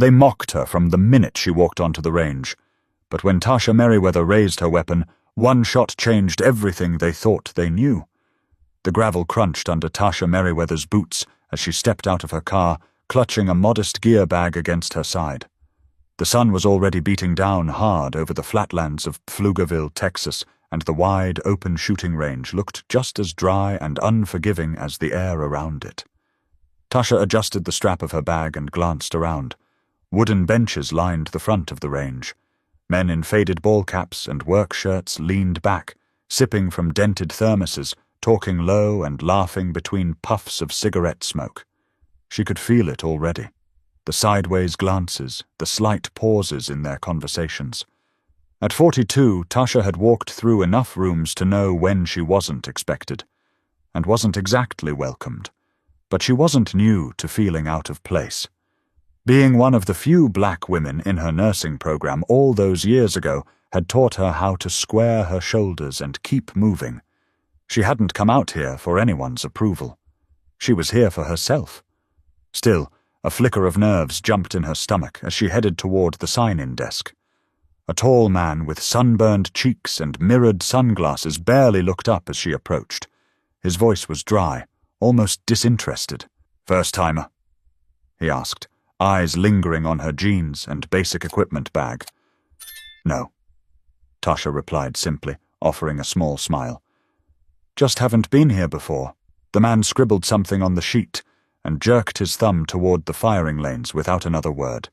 They mocked her from the minute she walked onto the range, but when Tasha Merriweather raised her weapon, one shot changed everything they thought they knew. The gravel crunched under Tasha Merriweather's boots as she stepped out of her car, clutching a modest gear bag against her side. The sun was already beating down hard over the flatlands of Pflugerville, Texas, and the wide, open shooting range looked just as dry and unforgiving as the air around it. Tasha adjusted the strap of her bag and glanced around. Wooden benches lined the front of the range. Men in faded ball caps and work shirts leaned back, sipping from dented thermoses, talking low and laughing between puffs of cigarette smoke. She could feel it already. The sideways glances, the slight pauses in their conversations. At 42, Tasha had walked through enough rooms to know when she wasn't expected, and wasn't exactly welcomed, but she wasn't new to feeling out of place. Being one of the few black women in her nursing program all those years ago had taught her how to square her shoulders and keep moving. She hadn't come out here for anyone's approval. She was here for herself. Still, a flicker of nerves jumped in her stomach as she headed toward the sign-in desk. A tall man with sunburned cheeks and mirrored sunglasses barely looked up as she approached. His voice was dry, almost disinterested. "First-timer?" he asked, eyes lingering on her jeans and basic equipment bag. "No," Tasha replied simply, offering a small smile. "Just haven't been here before." The man scribbled something on the sheet and jerked his thumb toward the firing lanes without another word.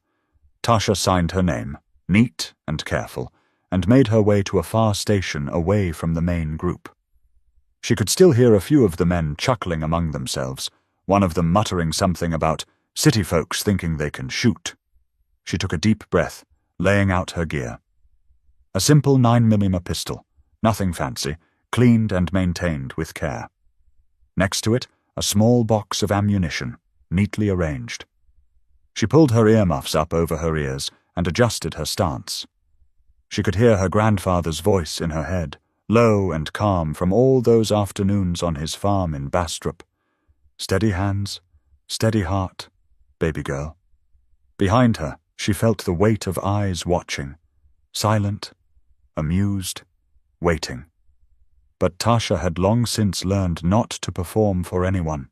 Tasha signed her name, neat and careful, and made her way to a far station away from the main group. She could still hear a few of the men chuckling among themselves, one of them muttering something about city folks thinking they can shoot. She took a deep breath, laying out her gear. A simple 9mm pistol, nothing fancy, cleaned and maintained with care. Next to it, a small box of ammunition, neatly arranged. She pulled her earmuffs up over her ears and adjusted her stance. She could hear her grandfather's voice in her head, low and calm from all those afternoons on his farm in Bastrop. "Steady hands, steady heart, baby girl." Behind her, she felt the weight of eyes watching, silent, amused, waiting. But Tasha had long since learned not to perform for anyone.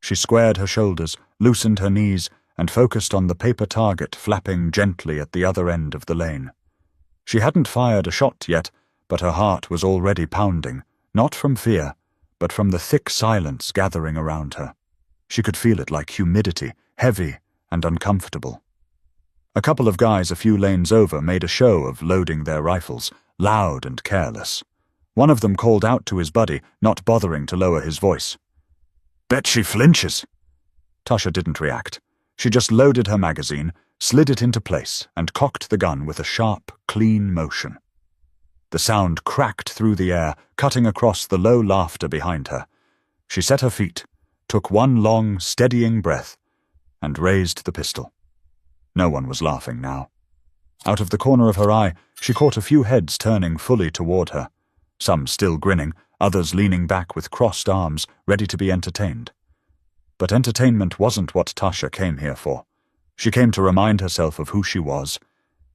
She squared her shoulders, loosened her knees, and focused on the paper target flapping gently at the other end of the lane. She hadn't fired a shot yet, but her heart was already pounding, not from fear, but from the thick silence gathering around her. She could feel it like humidity, heavy and uncomfortable. A couple of guys a few lanes over made a show of loading their rifles, loud and careless. One of them called out to his buddy, not bothering to lower his voice. "Bet she flinches." Tasha didn't react. She just loaded her magazine, slid it into place, and cocked the gun with a sharp, clean motion. The sound cracked through the air, cutting across the low laughter behind her. She set her feet, took one long, steadying breath, and raised the pistol. No one was laughing now. Out of the corner of her eye, she caught a few heads turning fully toward her, some still grinning, others leaning back with crossed arms, ready to be entertained. But entertainment wasn't what Tasha came here for. She came to remind herself of who she was,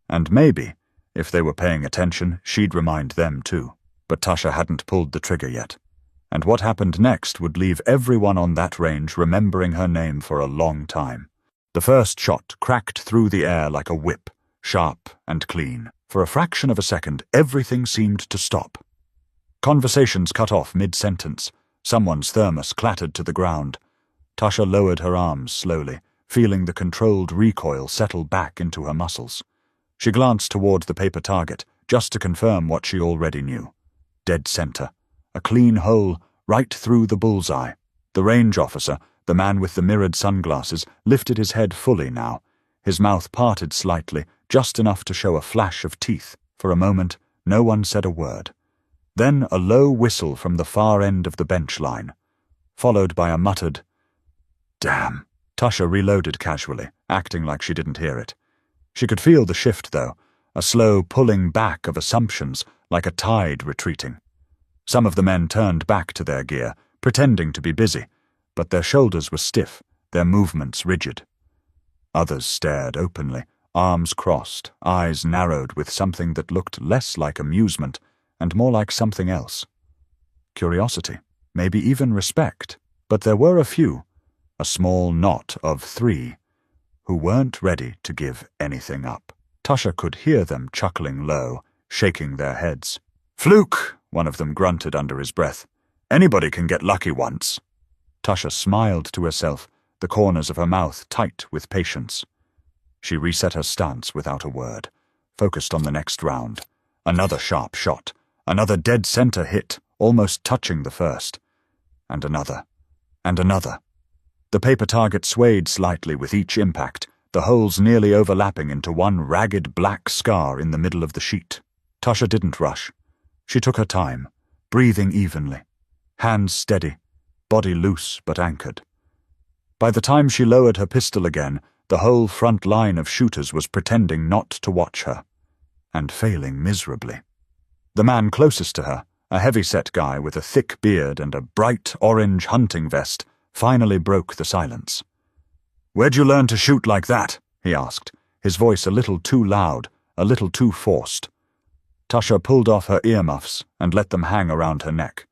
and maybe, if they were paying attention, she'd remind them too. But Tasha hadn't pulled the trigger yet, and what happened next would leave everyone on that range remembering her name for a long time. The first shot cracked through the air like a whip, sharp and clean. For a fraction of a second, everything seemed to stop. Conversations cut off mid-sentence. Someone's thermos clattered to the ground. Tasha lowered her arms slowly, feeling the controlled recoil settle back into her muscles. She glanced toward the paper target, just to confirm what she already knew. Dead center. A clean hole, right through the bullseye. The range officer, the man with the mirrored sunglasses, lifted his head fully now, his mouth parted slightly, just enough to show a flash of teeth. For a moment, no one said a word. Then a low whistle from the far end of the bench line, followed by a muttered, "Damn." Tasha reloaded casually, acting like she didn't hear it. She could feel the shift, though, a slow pulling back of assumptions, like a tide retreating. Some of the men turned back to their gear, pretending to be busy, but their shoulders were stiff, their movements rigid. Others stared openly, arms crossed, eyes narrowed with something that looked less like amusement and more like something else. Curiosity, maybe even respect. But there were a few, a small knot of 3, who weren't ready to give anything up. Tasha could hear them chuckling low, shaking their heads. "Fluke," one of them grunted under his breath. "Anybody can get lucky once." Tasha smiled to herself, the corners of her mouth tight with patience. She reset her stance without a word, focused on the next round. Another sharp shot, another dead center hit, almost touching the first. And another. And another. The paper target swayed slightly with each impact, the holes nearly overlapping into one ragged black scar in the middle of the sheet. Tasha didn't rush. She took her time, breathing evenly, hands steady, body loose but anchored. By the time she lowered her pistol again, the whole front line of shooters was pretending not to watch her, and failing miserably. The man closest to her, a heavy-set guy with a thick beard and a bright orange hunting vest, finally broke the silence. "Where'd you learn to shoot like that?" he asked, his voice a little too loud, a little too forced. Tasha pulled off her earmuffs and let them hang around her neck.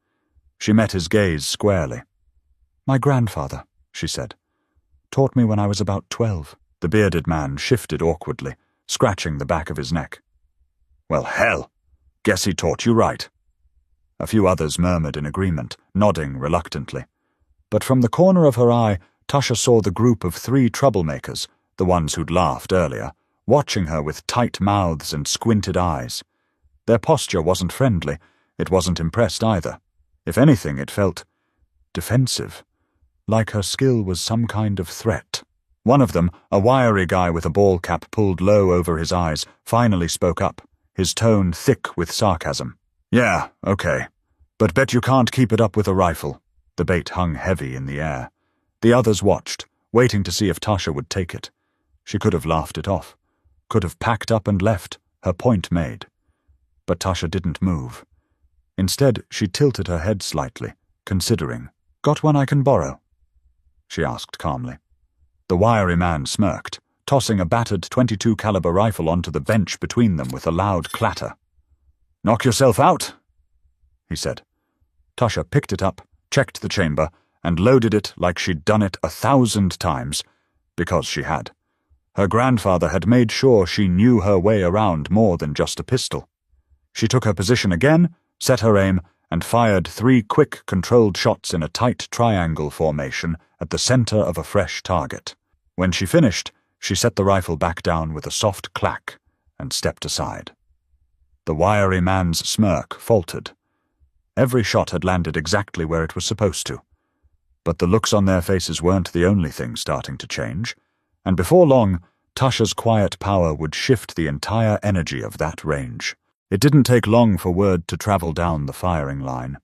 She met his gaze squarely. "My grandfather," she said, "taught me when I was about 12. The bearded man shifted awkwardly, scratching the back of his neck. "Well, hell! Guess he taught you right." A few others murmured in agreement, nodding reluctantly. But from the corner of her eye, Tasha saw the group of 3 troublemakers, the ones who'd laughed earlier, watching her with tight mouths and squinted eyes. Their posture wasn't friendly. It wasn't impressed either. If anything, it felt defensive, like her skill was some kind of threat. One of them, a wiry guy with a ball cap pulled low over his eyes, finally spoke up, his tone thick with sarcasm. "Yeah, okay. But bet you can't keep it up with a rifle." The bait hung heavy in the air. The others watched, waiting to see if Tasha would take it. She could have laughed it off, could have packed up and left, her point made. But Tasha didn't move. Instead, she tilted her head slightly, considering. "Got one I can borrow?" she asked calmly. The wiry man smirked, tossing a battered .22 caliber rifle onto the bench between them with a loud clatter. "Knock yourself out," he said. Tasha picked it up, checked the chamber, and loaded it like she'd done it 1,000 times, because she had. Her grandfather had made sure she knew her way around more than just a pistol. She took her position again, set her aim, and fired 3 quick, controlled shots in a tight triangle formation at the center of a fresh target. When she finished, she set the rifle back down with a soft clack and stepped aside. The wiry man's smirk faltered. Every shot had landed exactly where it was supposed to. But the looks on their faces weren't the only thing starting to change, and before long, Tasha's quiet power would shift the entire energy of that range. It didn't take long for word to travel down the firing line.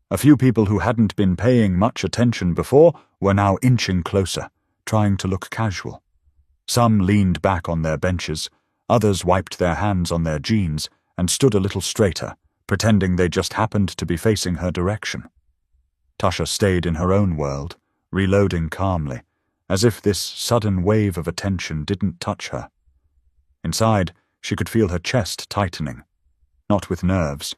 A few people who hadn't been paying much attention before were now inching closer, trying to look casual. Some leaned back on their benches, others wiped their hands on their jeans and stood a little straighter, pretending they just happened to be facing her direction. Tasha stayed in her own world, reloading calmly, as if this sudden wave of attention didn't touch her. Inside, she could feel her chest tightening, not with nerves,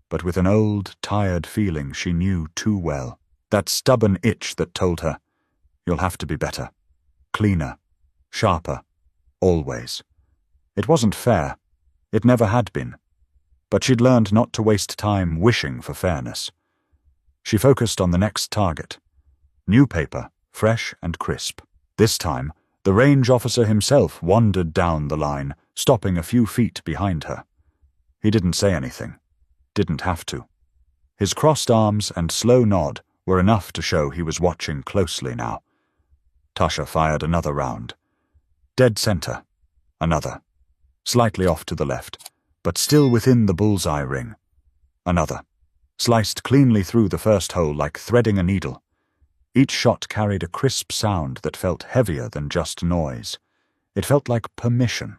but with an old, tired feeling she knew too well. That stubborn itch that told her, "You'll have to be better, cleaner, sharper, always." It wasn't fair. It never had been. But she'd learned not to waste time wishing for fairness. She focused on the next target. New paper, fresh and crisp. This time, the range officer himself wandered down the line, stopping a few feet behind her. He didn't say anything. Didn't have to. His crossed arms and slow nod were enough to show he was watching closely now. Tasha fired another round. Dead center. Another. Slightly off to the left, but still within the bullseye ring. Another. Sliced cleanly through the first hole like threading a needle. Each shot carried a crisp sound that felt heavier than just noise. It felt like permission,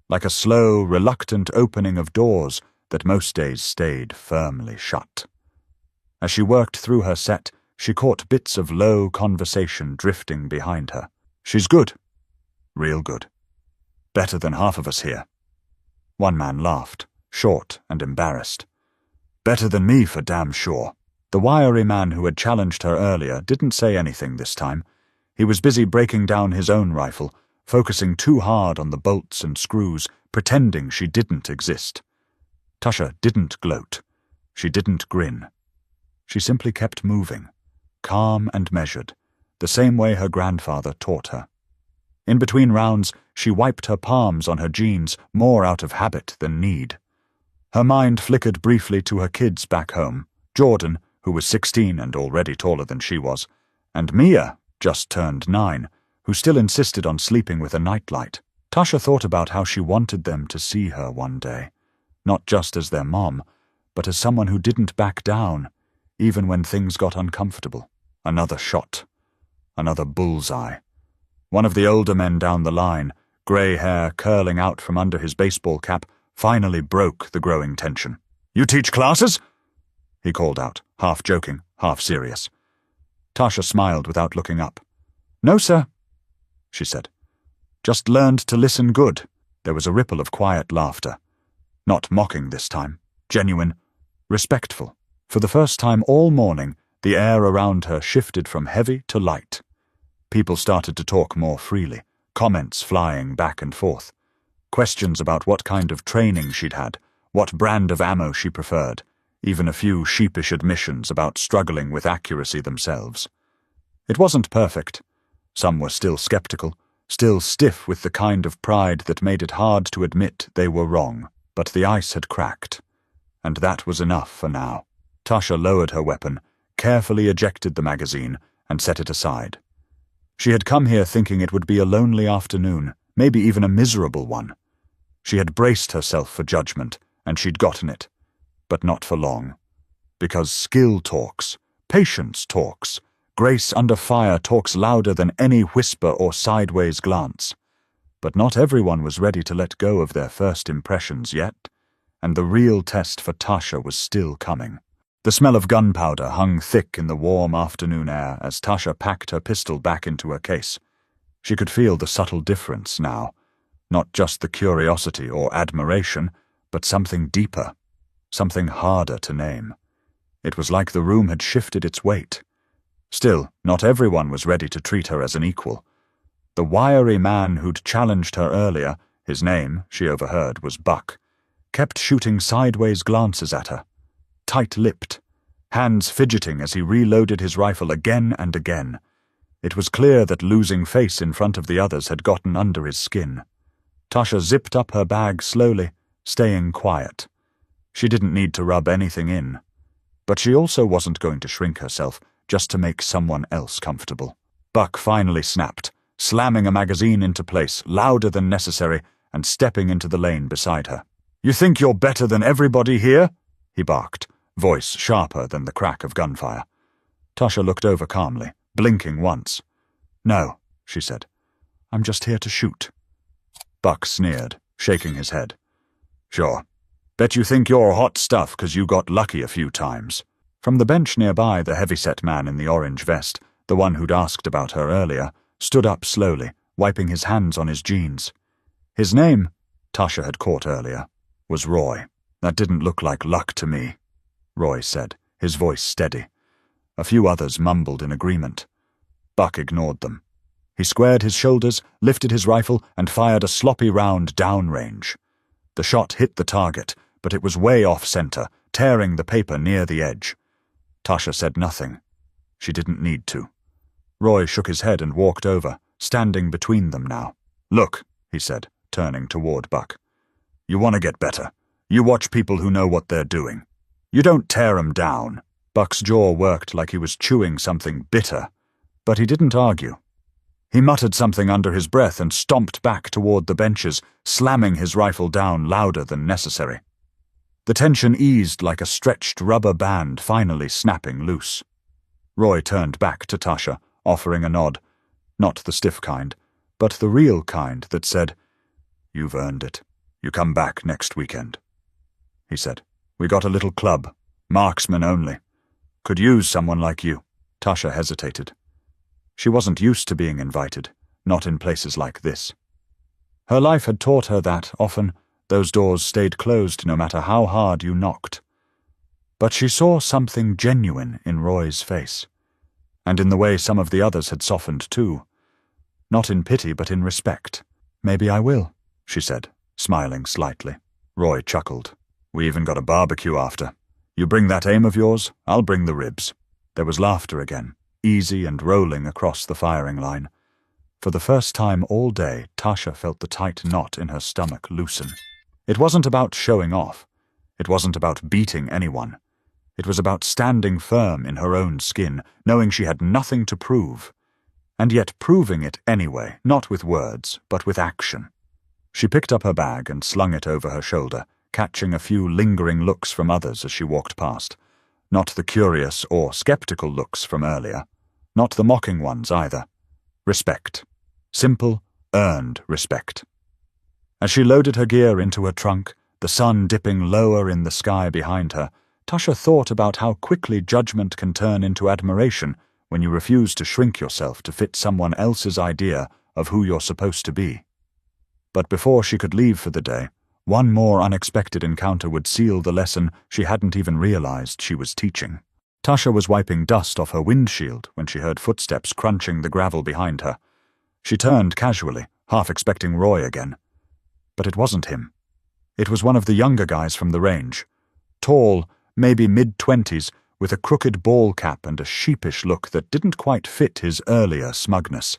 like a slow, reluctant opening of doors that most days stayed firmly shut. As she worked through her set, she caught bits of low conversation drifting behind her. "She's good," Real good. Better than half of us here. One man laughed, short and embarrassed. Better than me for damn sure. The wiry man who had challenged her earlier didn't say anything this time. He was busy breaking down his own rifle, focusing too hard on the bolts and screws, pretending she didn't exist. Tasha didn't gloat. She didn't grin. She simply kept moving, calm and measured, the same way her grandfather taught her. In between rounds, she wiped her palms on her jeans more out of habit than need. Her mind flickered briefly to her kids back home, Jordan, who was 16 and already taller than she was, and Mia, just turned 9, who still insisted on sleeping with a nightlight. Tasha thought about how she wanted them to see her one day, not just as their mom, but as someone who didn't back down, even when things got uncomfortable. Another shot. Another bullseye. One of the older men down the line, grey hair curling out from under his baseball cap, finally broke the growing tension. "You teach classes?" he called out, half joking, half serious. Tasha smiled without looking up. "No, sir," she said. "Just learned to listen good." There was a ripple of quiet laughter. Not mocking this time. Genuine. Respectful. For the first time all morning, the air around her shifted from heavy to light. People started to talk more freely, comments flying back and forth. Questions about what kind of training she'd had, what brand of ammo she preferred, even a few sheepish admissions about struggling with accuracy themselves. It wasn't perfect. Some were still skeptical, still stiff with the kind of pride that made it hard to admit they were wrong, but the ice had cracked. And that was enough for now. Tasha lowered her weapon, carefully ejected the magazine, and set it aside. She had come here thinking it would be a lonely afternoon, maybe even a miserable one. She had braced herself for judgment, and she'd gotten it. But not for long. Because skill talks, patience talks, grace under fire talks louder than any whisper or sideways glance. But not everyone was ready to let go of their first impressions yet, and the real test for Tasha was still coming. The smell of gunpowder hung thick in the warm afternoon air as Tasha packed her pistol back into her case. She could feel the subtle difference now. Not just the curiosity or admiration, but something deeper, something harder to name. It was like the room had shifted its weight. Still, not everyone was ready to treat her as an equal. The wiry man who'd challenged her earlier, his name, she overheard, was Buck, kept shooting sideways glances at her. Tight-lipped, hands fidgeting as he reloaded his rifle again and again. It was clear that losing face in front of the others had gotten under his skin. Tasha zipped up her bag slowly, staying quiet. She didn't need to rub anything in. But she also wasn't going to shrink herself just to make someone else comfortable. Buck finally snapped, slamming a magazine into place, louder than necessary, and stepping into the lane beside her. "You think you're better than everybody here?" he barked, voice sharper than the crack of gunfire. Tasha looked over calmly, blinking once. "No," she said. "I'm just here to shoot." Buck sneered, shaking his head. "Sure. Bet you think you're hot stuff 'cause you got lucky a few times." From the bench nearby, the heavy-set man in the orange vest, the one who'd asked about her earlier, stood up slowly, wiping his hands on his jeans. His name, Tasha had caught earlier, was Roy. "That didn't look like luck to me," Roy said, his voice steady. A few others mumbled in agreement. Buck ignored them. He squared his shoulders, lifted his rifle, and fired a sloppy round downrange. The shot hit the target, but it was way off-center, tearing the paper near the edge. Tasha said nothing. She didn't need to. Roy shook his head and walked over, standing between them now. "Look," he said, turning toward Buck. "You want to get better. You watch people who know what they're doing. You don't tear 'em down." Buck's jaw worked like he was chewing something bitter, but he didn't argue. He muttered something under his breath and stomped back toward the benches, slamming his rifle down louder than necessary. The tension eased like a stretched rubber band finally snapping loose. Roy turned back to Tasha, offering a nod, not the stiff kind, but the real kind that said, "You've earned it. You come back next weekend," he said. "We got a little club, marksmen only. Could use someone like you." Tasha hesitated. She wasn't used to being invited, not in places like this. Her life had taught her that, often, those doors stayed closed no matter how hard you knocked. But she saw something genuine in Roy's face, and in the way some of the others had softened too. Not in pity, but in respect. "Maybe I will," she said, smiling slightly. Roy chuckled. "We even got a barbecue after. You bring that aim of yours, I'll bring the ribs." There was laughter again, easy and rolling across the firing line. For the first time all day, Tasha felt the tight knot in her stomach loosen. It wasn't about showing off. It wasn't about beating anyone. It was about standing firm in her own skin, knowing she had nothing to prove, and yet proving it anyway, not with words, but with action. She picked up her bag and slung it over her shoulder, catching a few lingering looks from others as she walked past. Not the curious or skeptical looks from earlier. Not the mocking ones either. Respect. Simple, earned respect. As she loaded her gear into her trunk, the sun dipping lower in the sky behind her, Tasha thought about how quickly judgment can turn into admiration when you refuse to shrink yourself to fit someone else's idea of who you're supposed to be. But before she could leave for the day, one more unexpected encounter would seal the lesson she hadn't even realized she was teaching. Tasha was wiping dust off her windshield when she heard footsteps crunching the gravel behind her. She turned casually, half expecting Roy again. But it wasn't him. It was one of the younger guys from the range. Tall, maybe mid-20s, with a crooked ball cap and a sheepish look that didn't quite fit his earlier smugness.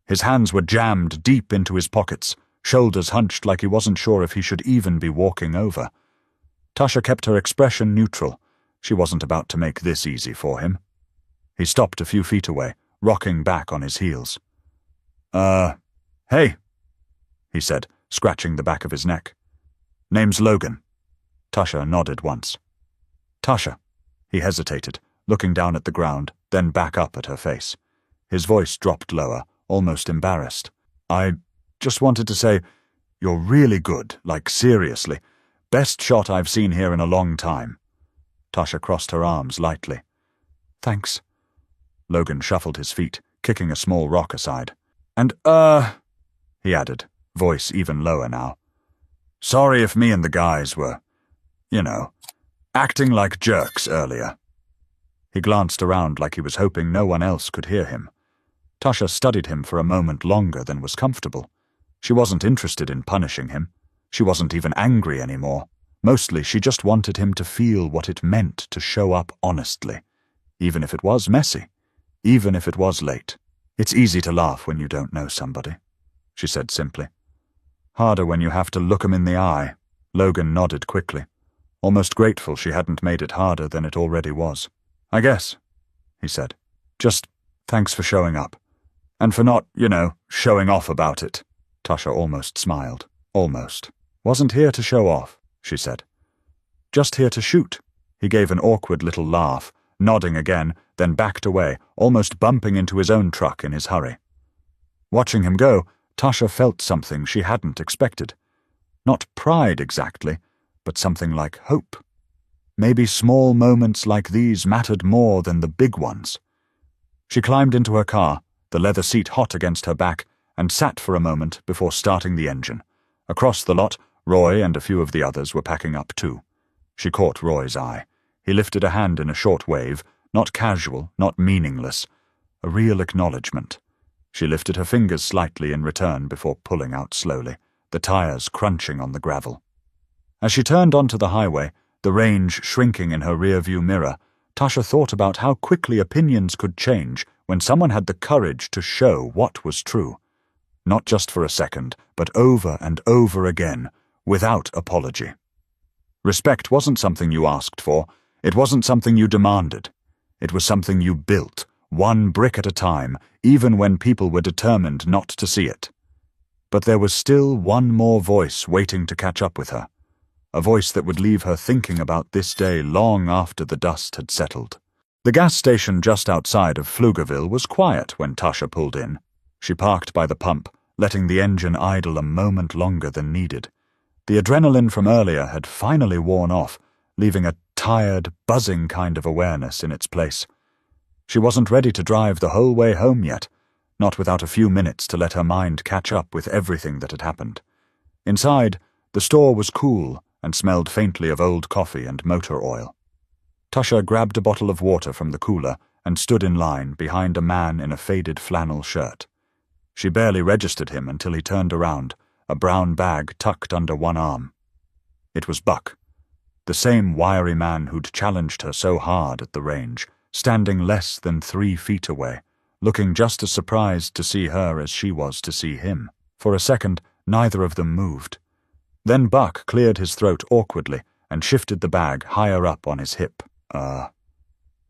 His hands were jammed deep into his pockets, shoulders hunched like he wasn't sure if he should even be walking over. Tasha kept her expression neutral. She wasn't about to make this easy for him. He stopped a few feet away, rocking back on his heels. Hey," he said, scratching the back of his neck. "Name's Logan." Tasha nodded once. "Tasha." He hesitated, looking down at the ground, then back up at her face. His voice dropped lower, almost embarrassed. "I just wanted to say, you're really good, like seriously. Best shot I've seen here in a long time." Tasha crossed her arms lightly. "Thanks." Logan shuffled his feet, kicking a small rock aside. "And, he added, voice even lower now. "Sorry if me and the guys were, acting like jerks earlier." He glanced around like he was hoping no one else could hear him. Tasha studied him for a moment longer than was comfortable. She wasn't interested in punishing him. She wasn't even angry anymore. Mostly she just wanted him to feel what it meant to show up honestly, even if it was messy, even if it was late. "It's easy to laugh when you don't know somebody," she said simply. "Harder when you have to look 'em in the eye." Logan nodded quickly, almost grateful she hadn't made it harder than it already was. "I guess," he said. "Just thanks for showing up. And for not, showing off about it." Tasha almost smiled. Almost. "Wasn't here to show off," she said. "Just here to shoot." He gave an awkward little laugh, nodding again, then backed away, almost bumping into his own truck in his hurry. Watching him go, Tasha felt something she hadn't expected. Not pride exactly, but something like hope. Maybe small moments like these mattered more than the big ones. She climbed into her car, the leather seat hot against her back, and sat for a moment before starting the engine. Across the lot, Roy and a few of the others were packing up too. She caught Roy's eye. He lifted a hand in a short wave, not casual, not meaningless, a real acknowledgement. She lifted her fingers slightly in return before pulling out slowly, the tires crunching on the gravel. As she turned onto the highway, the range shrinking in her rearview mirror, Tasha thought about how quickly opinions could change when someone had the courage to show what was true. Not just for a second, but over and over again, without apology. Respect wasn't something you asked for. It wasn't something you demanded. It was something you built, one brick at a time, even when people were determined not to see it. But there was still one more voice waiting to catch up with her. A voice that would leave her thinking about this day long after the dust had settled. The gas station just outside of Pflugerville was quiet when Tasha pulled in. She parked by the pump, letting the engine idle a moment longer than needed. The adrenaline from earlier had finally worn off, leaving a tired, buzzing kind of awareness in its place. She wasn't ready to drive the whole way home yet, not without a few minutes to let her mind catch up with everything that had happened. Inside, the store was cool and smelled faintly of old coffee and motor oil. Tasha grabbed a bottle of water from the cooler and stood in line behind a man in a faded flannel shirt. She barely registered him until he turned around, a brown bag tucked under one arm. It was Buck, the same wiry man who'd challenged her so hard at the range, standing less than 3 feet away, looking just as surprised to see her as she was to see him. For a second, neither of them moved. Then Buck cleared his throat awkwardly and shifted the bag higher up on his hip.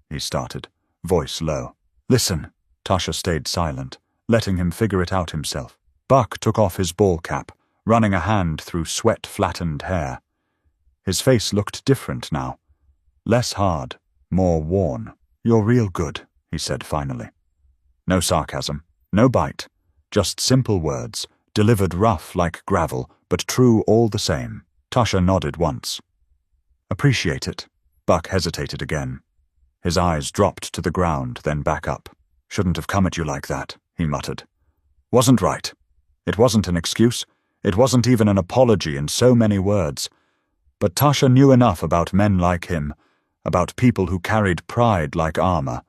He started, voice low. Listen. Tasha stayed silent, letting him figure it out himself. Buck took off his ball cap, running a hand through sweat-flattened hair. His face looked different now. Less hard, more worn. You're real good, he said finally. No sarcasm, no bite, just simple words, delivered rough like gravel, but true all the same. Tasha nodded once. Appreciate it. Buck hesitated again. His eyes dropped to the ground, then back up. Shouldn't have come at you like that, he muttered. Wasn't right. It wasn't an excuse. It wasn't even an apology in so many words. But Tasha knew enough about men like him, about people who carried pride like armor,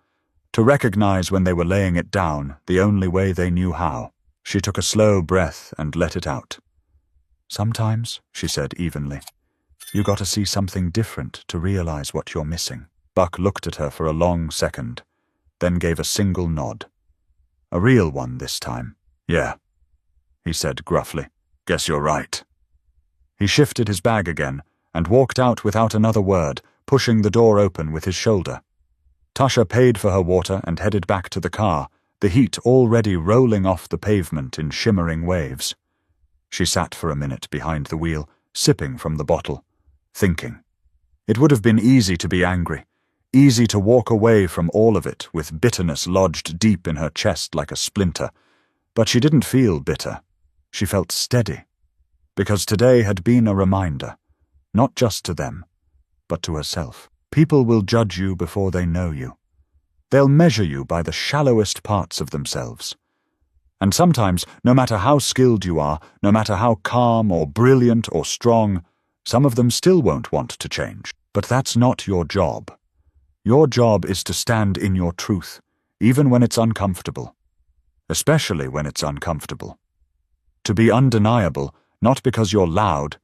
to recognize when they were laying it down the only way they knew how. She took a slow breath and let it out. Sometimes, she said evenly, you gotta see something different to realize what you're missing. Buck looked at her for a long second, then gave a single nod. A real one this time. Yeah, he said gruffly. Guess you're right. He shifted his bag again and walked out without another word, pushing the door open with his shoulder. Tasha paid for her water and headed back to the car, the heat already rolling off the pavement in shimmering waves. She sat for a minute behind the wheel, sipping from the bottle, thinking. It would have been easy to be angry, easy to walk away from all of it with bitterness lodged deep in her chest like a splinter, but she didn't feel bitter. She felt steady, because today had been a reminder, not just to them, but to herself. People will judge you before they know you. They'll measure you by the shallowest parts of themselves. And sometimes, no matter how skilled you are, no matter how calm or brilliant or strong, some of them still won't want to change. But that's not your job. Your job is to stand in your truth, even when it's uncomfortable. Especially when it's uncomfortable. To be undeniable, not because you're loud,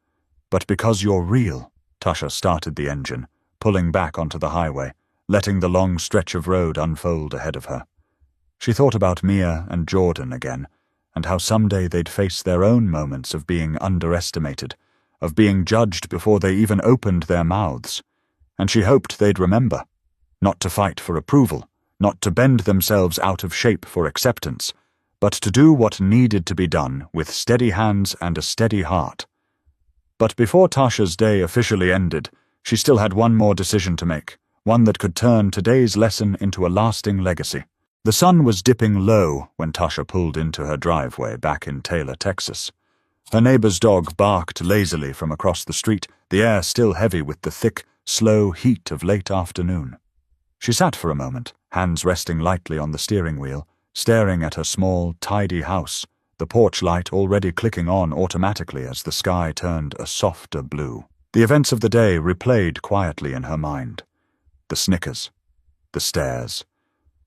but because you're real. Tasha started the engine, pulling back onto the highway, letting the long stretch of road unfold ahead of her. She thought about Mia and Jordan again, and how someday they'd face their own moments of being underestimated, of being judged before they even opened their mouths. And she hoped they'd remember, not to fight for approval, not to bend themselves out of shape for acceptance, but to do what needed to be done with steady hands and a steady heart. But before Tasha's day officially ended, she still had one more decision to make, one that could turn today's lesson into a lasting legacy. The sun was dipping low when Tasha pulled into her driveway back in Taylor, Texas. Her neighbor's dog barked lazily from across the street, the air still heavy with the thick, slow heat of late afternoon. She sat for a moment, hands resting lightly on the steering wheel, staring at her small, tidy house, the porch light already clicking on automatically as the sky turned a softer blue. The events of the day replayed quietly in her mind. The snickers, the stares,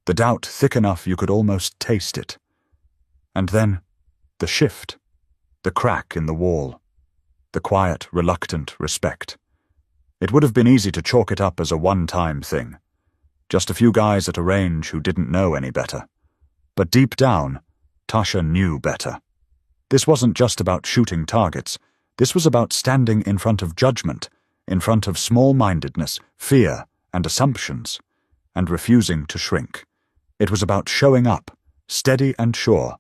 the doubt thick enough you could almost taste it. And then, the shift, the crack in the wall, the quiet, reluctant respect. It would have been easy to chalk it up as a one-time thing. Just a few guys at a range who didn't know any better. But deep down, Tasha knew better. This wasn't just about shooting targets. This was about standing in front of judgment, in front of small-mindedness, fear, and assumptions, and refusing to shrink. It was about showing up, steady and sure,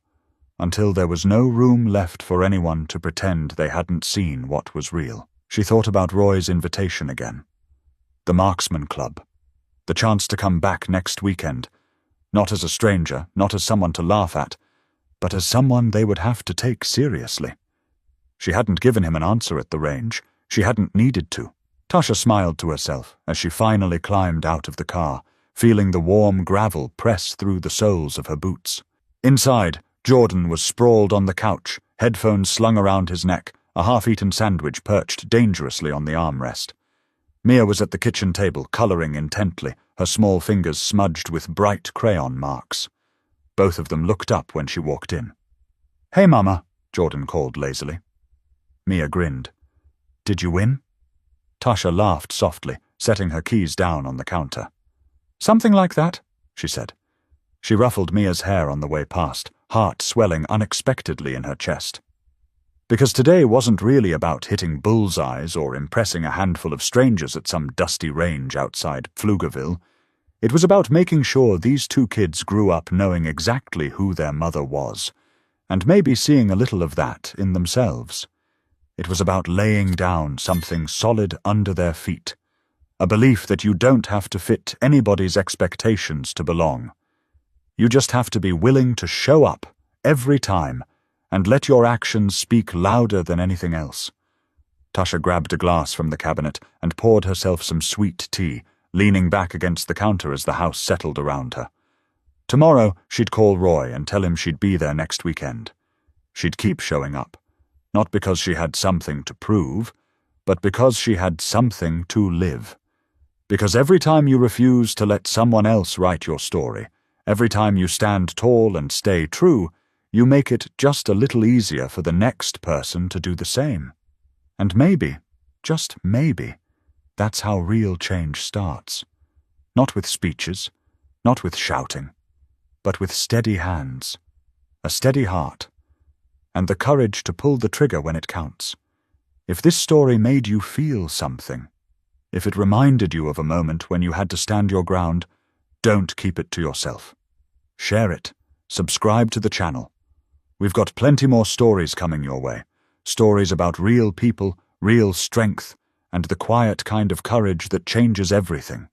until there was no room left for anyone to pretend they hadn't seen what was real. She thought about Roy's invitation again. The Marksman Club. The chance to come back next weekend, not as a stranger, not as someone to laugh at, but as someone they would have to take seriously. She hadn't given him an answer at the range. She hadn't needed to. Tasha smiled to herself as she finally climbed out of the car, feeling the warm gravel press through the soles of her boots. Inside, Jordan was sprawled on the couch, headphones slung around his neck, a half-eaten sandwich perched dangerously on the armrest. Mia was at the kitchen table, colouring intently, her small fingers smudged with bright crayon marks. Both of them looked up when she walked in. "Hey, Mama," Jordan called lazily. Mia grinned. "Did you win?" Tasha laughed softly, setting her keys down on the counter. "Something like that," she said. She ruffled Mia's hair on the way past, heart swelling unexpectedly in her chest. Because today wasn't really about hitting bullseyes or impressing a handful of strangers at some dusty range outside Pflugerville. It was about making sure these two kids grew up knowing exactly who their mother was, and maybe seeing a little of that in themselves. It was about laying down something solid under their feet, a belief that you don't have to fit anybody's expectations to belong. You just have to be willing to show up every time and let your actions speak louder than anything else. Tasha grabbed a glass from the cabinet and poured herself some sweet tea, leaning back against the counter as the house settled around her. Tomorrow she'd call Roy and tell him she'd be there next weekend. She'd keep showing up, not because she had something to prove, but because she had something to live. Because every time you refuse to let someone else write your story, every time you stand tall and stay true, you make it just a little easier for the next person to do the same. And maybe, just maybe, that's how real change starts. Not with speeches, not with shouting, but with steady hands, a steady heart, and the courage to pull the trigger when it counts. If this story made you feel something, if it reminded you of a moment when you had to stand your ground, don't keep it to yourself. Share it. Subscribe to the channel. We've got plenty more stories coming your way. Stories about real people, real strength, and the quiet kind of courage that changes everything.